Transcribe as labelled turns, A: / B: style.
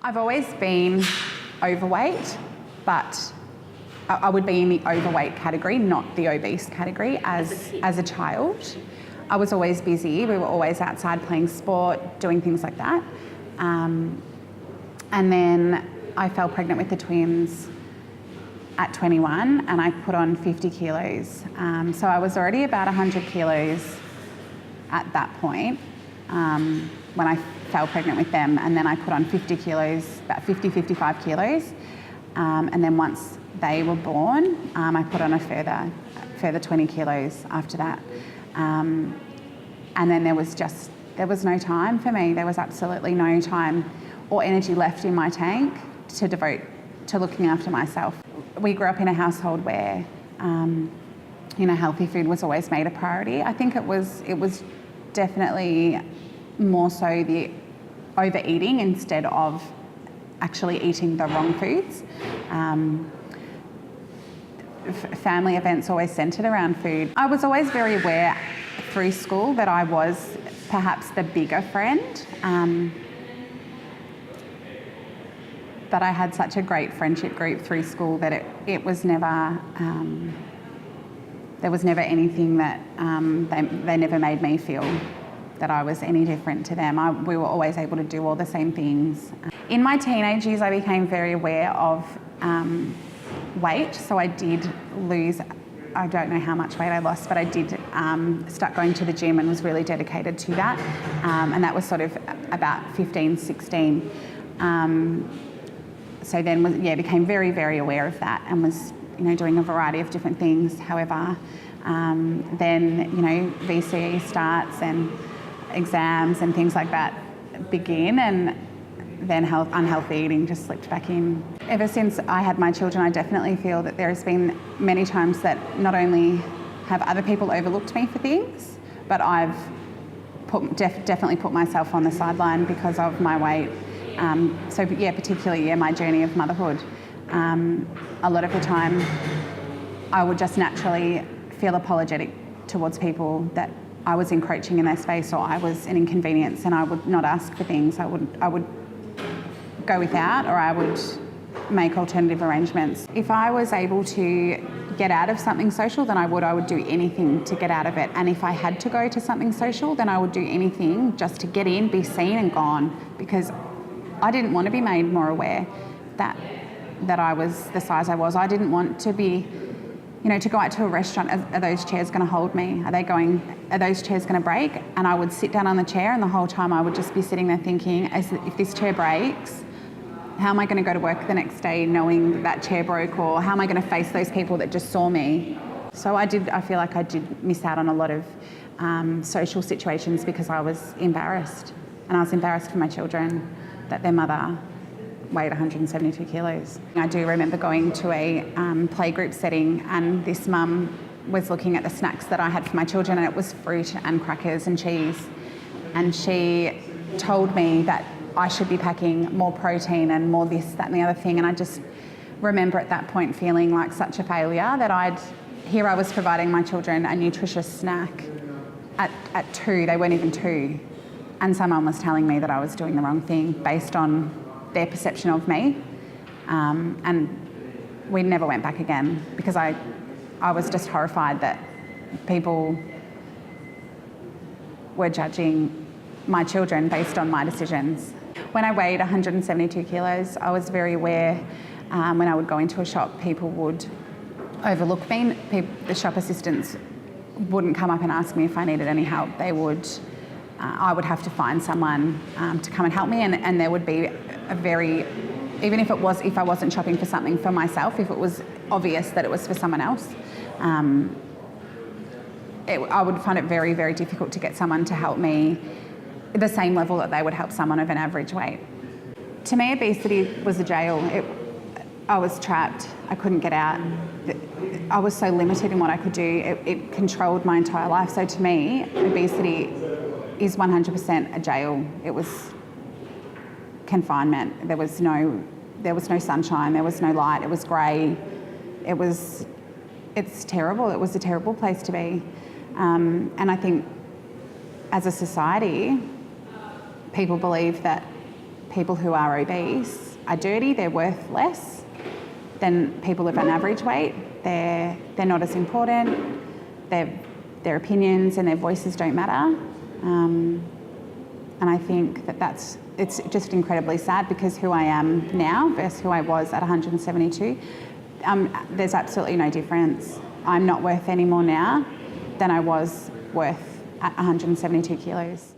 A: I've always been overweight, but I would be in the overweight category, not the obese category as a child. I was always busy. We were always outside playing sport, doing things like that. And then I fell pregnant with the twins at 21 and I put on 50 kilos. So I was already about 100 kilos at that point when I fell pregnant with them, and then I put on 50 kilos, about 50, 55 kilos. And then once they were born, I put on a further 20 kilos after that. And then there was no time for me. There was absolutely no time or energy left in my tank to devote to looking after myself. We grew up in a household where, healthy food was always made a priority. I think it was definitely more so the overeating instead of actually eating the wrong foods. Family events always centred around food. I was always very aware through school that I was perhaps the bigger friend, but I had such a great friendship group through school that it was never, there was never anything that they never made me feel that I was any different to them. We were always able to do all the same things. In my teenage years, I became very aware of weight, so I did lose, I don't know how much weight I lost, but I did start going to the gym and was really dedicated to that. And that was sort of about 15, 16. So then became very, very aware of that and was, doing a variety of different things. However, then, VCE starts and exams and things like that begin, and then unhealthy eating just slipped back in. Ever since I had my children, I definitely feel that there has been many times that not only have other people overlooked me for things, but I've definitely put myself on the sideline because of my weight. Particularly my journey of motherhood. A lot of the time I would just naturally feel apologetic towards people that I was encroaching in their space or I was an inconvenience, and I would not ask for things. I would go without, or I would make alternative arrangements. If I was able to get out of something social, then I would do anything to get out of it. And if I had to go to something social, then I would do anything just to get in, be seen and gone, because I didn't want to be made more aware that I was the size I was. I didn't want to be, to go out to a restaurant. Are those chairs going to hold me? Are those chairs going to break? And I would sit down on the chair, and the whole time I would just be sitting there thinking, if this chair breaks, how am I going to go to work the next day knowing that chair broke, or how am I going to face those people that just saw me? So I feel like I did miss out on a lot of social situations because I was embarrassed. And I was embarrassed for my children that their mother weighed 172 kilos. I do remember going to a playgroup setting, and this mum was looking at the snacks that I had for my children, and it was fruit and crackers and cheese. And she told me that I should be packing more protein and more this, that and the other thing. And I just remember at that point feeling like such a failure that I was providing my children a nutritious snack at 2, they weren't even 2. And someone was telling me that I was doing the wrong thing based on their perception of me. And we never went back again because I was just horrified that people were judging my children based on my decisions. When I weighed 172 kilos, I was very aware when I would go into a shop, people would overlook me. The shop assistants wouldn't come up and ask me if I needed any help. I would have to find someone to come and help me, and there would be even if I wasn't shopping for something for myself, if it was obvious that it was for someone else, I would find it very, very difficult to get someone to help me at the same level that they would help someone of an average weight. To me, obesity was a jail. I was trapped. I couldn't get out. I was so limited in what I could do. It controlled my entire life. So to me, obesity is 100% a jail. It was confinement. There was no sunshine. There was no light. It was grey. It's terrible. It was a terrible place to be. And I think as a society, people believe that people who are obese are dirty, they're worth less than people of an average weight. They're not as important. Their opinions and their voices don't matter. And I think it's just incredibly sad, because who I am now versus who I was at 172, there's absolutely no difference. I'm not worth any more now than I was worth at 172 kilos.